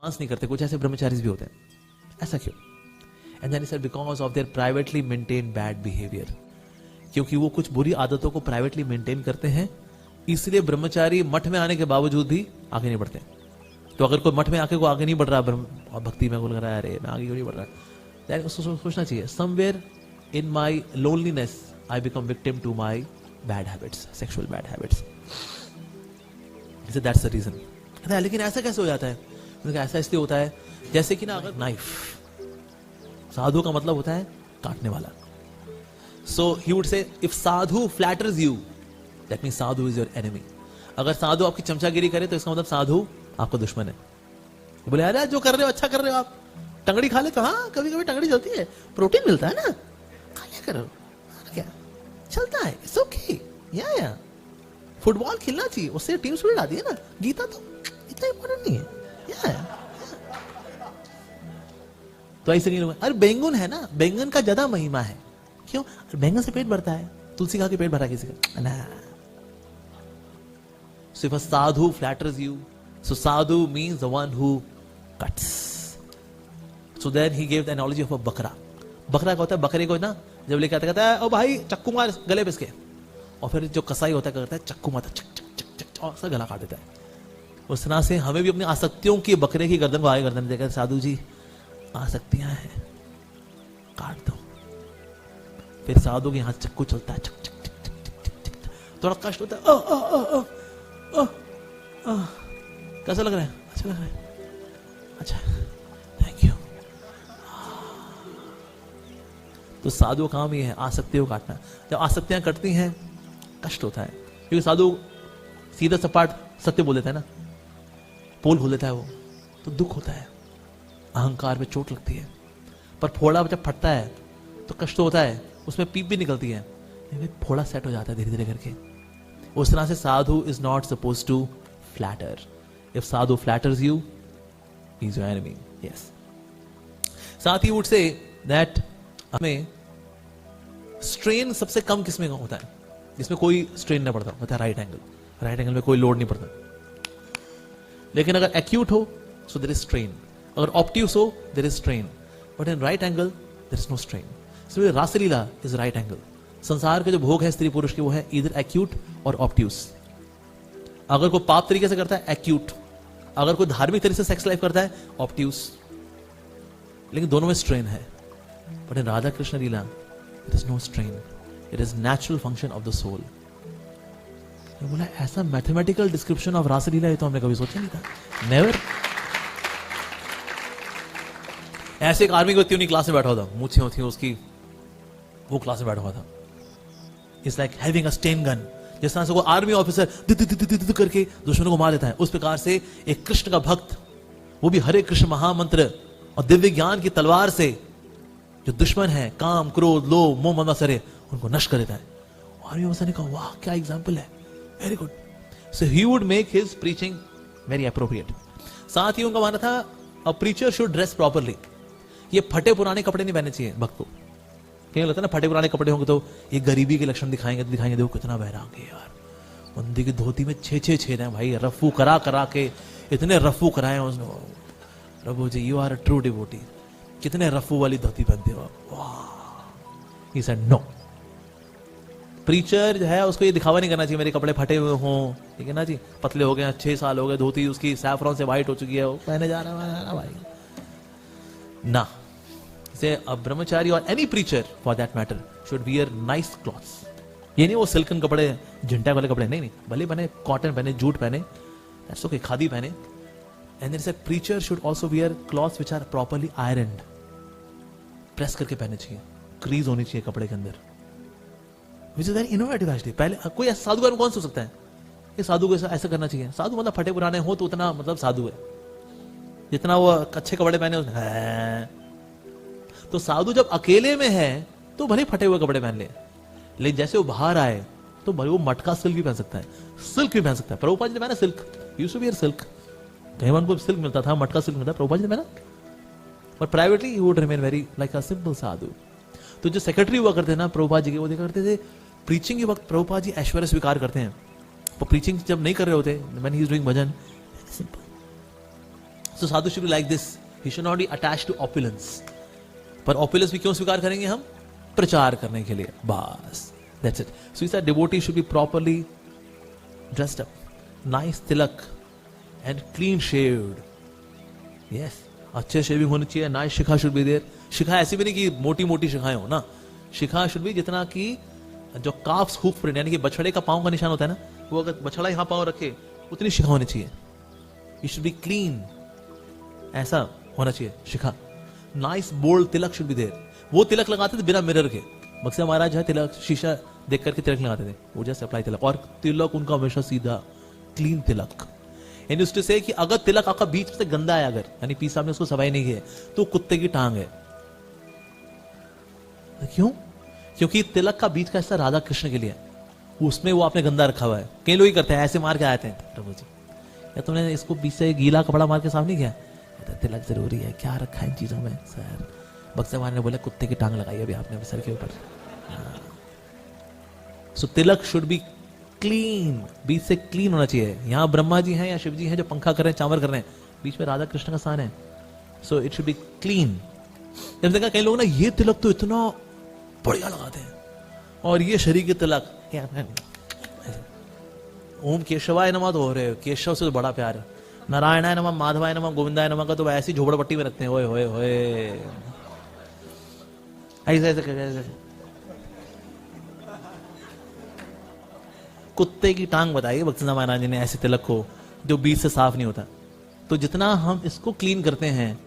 Dance नहीं करते, कुछ ऐसे ब्रह्मचारी भी होते हैं, ऐसा क्यों? And then he said because of their privately maintain bad behaviour, क्योंकि वो कुछ बुरी आदतों को प्राइवेटली मेंटेन करते हैं, इसलिए ब्रह्मचारी मठ में आने के बावजूद भी आगे नहीं बढ़ते। तो अगर कोई मठ में आके को आगे नहीं बढ़ रहा भक्ति में, बोल रहा है अरे मैं आगे क्यों नहीं बढ़ रहा, देन उसको सोचना चाहिए somewhere in my loneliness I become victim to my bad habits, sexual bad habits, that's the reason. लेकिन ऐसा कैसे हो जाता है? ऐसा इसलिए होता है जैसे कि ना, अगर नाइफ, साधु का मतलब होता है काटने वाला। So he would say if sadhu flatters you that means sadhu is your enemy. अगर साधु आपकी चमचागिरी करे तो इसका मतलब साधु आपका दुश्मन है। बोले अरे जो कर रहे हो अच्छा कर रहे हो, आप टंगड़ी खा ले तो हाँ कभी कभी टंगड़ी चलती है, प्रोटीन मिलता है ना, खा लिया करो, क्या चलता है, इट्स ओके। या फुटबॉल खेलना चाहिए, उससे टीम स्पिरिट आती है ना, गीता तो इतना इंपॉर्टेंट नहीं है। तो ऐसे नहीं लोग, अरे बैंगन है ना, बैंगन का ज्यादा महिमा है, क्यों? बैंगन से पेट भरता है, तुलसी खा के पेट भरा किसी का ना। So if a sadhu flatters you, so sadhu means the one who cuts. So then he gave the analogy of a bakra. बकरा का होता है, बकरे को ना जब लेके आता कहता है ओ भाई चक्कू मार गले पे इसके, और फिर जो कसाई होता है कहता है चक्कू मारता चक चक चक चक और सब गला काट देता है। उस तरह से हमें भी अपनी आसक्तियों की बकरे की गर्दन को आगे गर्दन देकर साधु जी आसक्तियां हैं काट दो। फिर साधु के हाथ चक्कू चलता है, चक चक चक चक चक, थोड़ा कष्ट होता है, कैसा लग रहा है? अच्छा लग रहा है, अच्छा थैंक यू। तो साधु का काम ये है आसक्तियों काटना। जब आसक्तियां कटती हैं कष्ट होता है, क्योंकि साधु सीधा सपाट सत्य बोल देता है ना, पोल खोल देता है वो, तो दुख होता है, अहंकार पे चोट लगती है। पर फोड़ा जब फटता है तो कष्ट होता है, उसमें पीप भी निकलती है, लेकिन फोड़ा सेट हो जाता है धीरे धीरे करके। उस तरह से sadhu is not suppose to flatter. If sadhu flatters you he is your enemy. Yes, साथ ही वुड से दैट हमें स्ट्रेन सबसे कम किसमें होता है? जिसमें कोई स्ट्रेन नहीं पड़ता, होता है राइट एंगल। राइट एंगल में कोई लोड नहीं पड़ता। लेकिन अगर एक्यूट हो सो देयर इज स्ट्रेन, अगर ऑब्ट्यूस हो there is strain, but in right angle there is no strain. इसलिए रासलीला इज राइट एंगल। संसार के जो भोग है स्त्री पुरुष के वो है इधर एक्यूट और ऑब्ट्यूस। अगर कोई पाप तरीके से करता है एक्यूट, अगर कोई धार्मिक तरीके से सेक्स लाइफ करता है ऑब्ट्यूस, लेकिन दोनों में स्ट्रेन है। But in Radha Krishna lila it is no strain, it is natural function of the soul. बोला ऐसा मैथमेटिकल डिस्क्रिप्शन ऑफ रासलीला है तो हमने कभी सोचा नहीं था, नेवर। ऐसे एक आर्मी व्यक्ति उन्हीं क्लास में बैठा था, मूछें होती उसकी, वो क्लास में बैठा हुआ था। It's like having a Sten gun. जिस तरह से वो आर्मी ऑफिसर करके दुश्मनों को मार देता है, उस प्रकार से एक कृष्ण का भक्त, वो भी हरे कृष्ण महामंत्र और दिव्य ज्ञान की तलवार से जो दुश्मन है काम क्रोध लोभ मोह मद मत्सर, उनको नष्ट कर देता है। आर्मी ऑफिसर ने कहा वाह क्या एग्जाम्पल है, very good. So he would make his preaching very appropriate. साथ ही उनका मानना था a preacher should dress properly. ये फटे पुराने कपड़े नहीं पहनने चाहिए भक्त को। क्या लगता है ना, फटे पुराने कपड़े होंगे तो ये गरीबी के लक्षण दिखाएंगे, देखो कितना वैराग्य है यार, बंदी की धोती में 6 छेद हैं भाई, रफू करा करा के इतने रफू कराए उसने। Prabhu ji you are a true devotee, कितने रफू वाली धोती पहनते हो आप। ही सेड नो, प्रीचर जो है उसको ये दिखावा नहीं करना चाहिए मेरे कपड़े फटे हुए हों, ठीक है ना जी, पतले हो गए 6 साल हो गए, धोती उसकी सैफरॉन से व्हाइट हो चुकी है, वो पहने जा रहा है भाई ना। A brahmachari or any preacher for that matter should wear nice clothes. ये नहीं वो सिल्कन कपड़े झंटा वाले कपड़े, नहीं, भले पहने कॉटन पहने जूट पहने, that's okay, खादी पहने। And then said preacher should also wear clothes which are properly ironed, press करके पहने चाहिए, क्रीज होनी चाहिए कपड़े के अंदर, which is very innovative actually। पहले कोई साधु कौन सोच सकता है ये साधु को ऐसा करना चाहिए? साधु मतलब फटे पुराने हो तो उतना मतलब साधु है, जितना वो अच्छे कपड़े पहने उसने। तो साधु जब अकेले में है तो भले फटे हुए कपड़े पहन ले, लेकिन जैसे वो बाहर आए तो भले वो मटका सिल्क भी पहन सकता है, सिल्क भी पहन सकता है। प्रभुपाद जी ने पहना silk, used to wear silk, कहीं उनको सिल्क मिलता था, मटका सिल्क मिलता था, प्रभुपाद जी ने पहना। पर privately he would remain very like a simple sadhu. तो जो सेक्रेटरी हुआ करते ना प्रभुपाद जी के, वो देखा करते थे प्रीचिंग के वक्त प्रभुपाद जी ऐश्वर्य स्वीकार करते हैं, तो प्रीचिंग जब नहीं कर रहे होते, when he is doing bhajan, simple so sadhu should be like this, he should not be attached to opulence. पर ऑपुलेंस भी क्यों स्वीकार करेंगे हम? प्रचार करने के लिए, बस, that's it. So this devotee should be properly dressed up, nice tilak and clean shaved, yes, अच्छे शेविंग होनी चाहिए, nice shikha should be there. Shikha ऐसी भी नहीं कि मोटी मोटी शिखाएं हो ना, शिखा शुड बी जितना कि जो काफ्स हूफ प्रिंट, यानी कि बछड़े का पांव का निशान होता है ना, वो अगर बछड़ा यहां पांव रखे उतनी शिखा होनी चाहिए। इट शुड बी क्लीन, ऐसा होना चाहिए shikha. Nice bold tilak should be there. वो तिलक लगाते थे बिना मिरर के, बक्से महाराज है तिलक शीशा देख करके तिलक लगाते थे, वो जैसे अप्लाई तिलक, और तिलक उनका हमेशा सीधा क्लीन तिलक। यानी उससे से कि अगर तिलक आपका बीच से गंदा है, अगर यानी पी साहब ने उसको सफाई नहीं की है, तो कुत्ते की टांग है। क्यों? क्योंकि तिलक का बीच का हिस्सा राधा कृष्ण के लिए है, उसमें वो आपने गंदा रखा हुआ है। कई लोग ही करते हैं, ऐसे मार के आते हैं, प्रभु जी या तुमने इसको बीच से गीला कपड़ा मार के साफ नहीं किया? तिलक जरूरी है, क्या रखा है इन चीजों में सर? बक्से ने बोला कुत्ते की टांग लगाई अभी आपने सर के ऊपर। सो तिलक शुड बी क्लीन, बीच से क्लीन होना चाहिए। यहां ब्रह्मा जी हैं या शिव जी हैं जो पंखा कर रहे हैं, चावर कर रहे हैं, बीच में राधा कृष्ण का स्थान है, so it should be clean. जब देखा कई लोग ना ये तिलक तो इतना बढ़िया लगाते हैं, और ये शरीर के तिलक, ओम केशवाय नमः तो हो रहे हो, केशव से तो बड़ा प्यार है, नारायणाय नमः, माधवाय नमः, गोविंदाय नमः का तो ऐसी झोपड़पट्टी में रखते हैं, ओए होए होए, ऐसे ऐसे कुत्ते की टांग बताइए भक्तिनाथ महाराज ने ऐसे तिलक को जो बीच से साफ नहीं होता। तो जितना हम इसको क्लीन करते हैं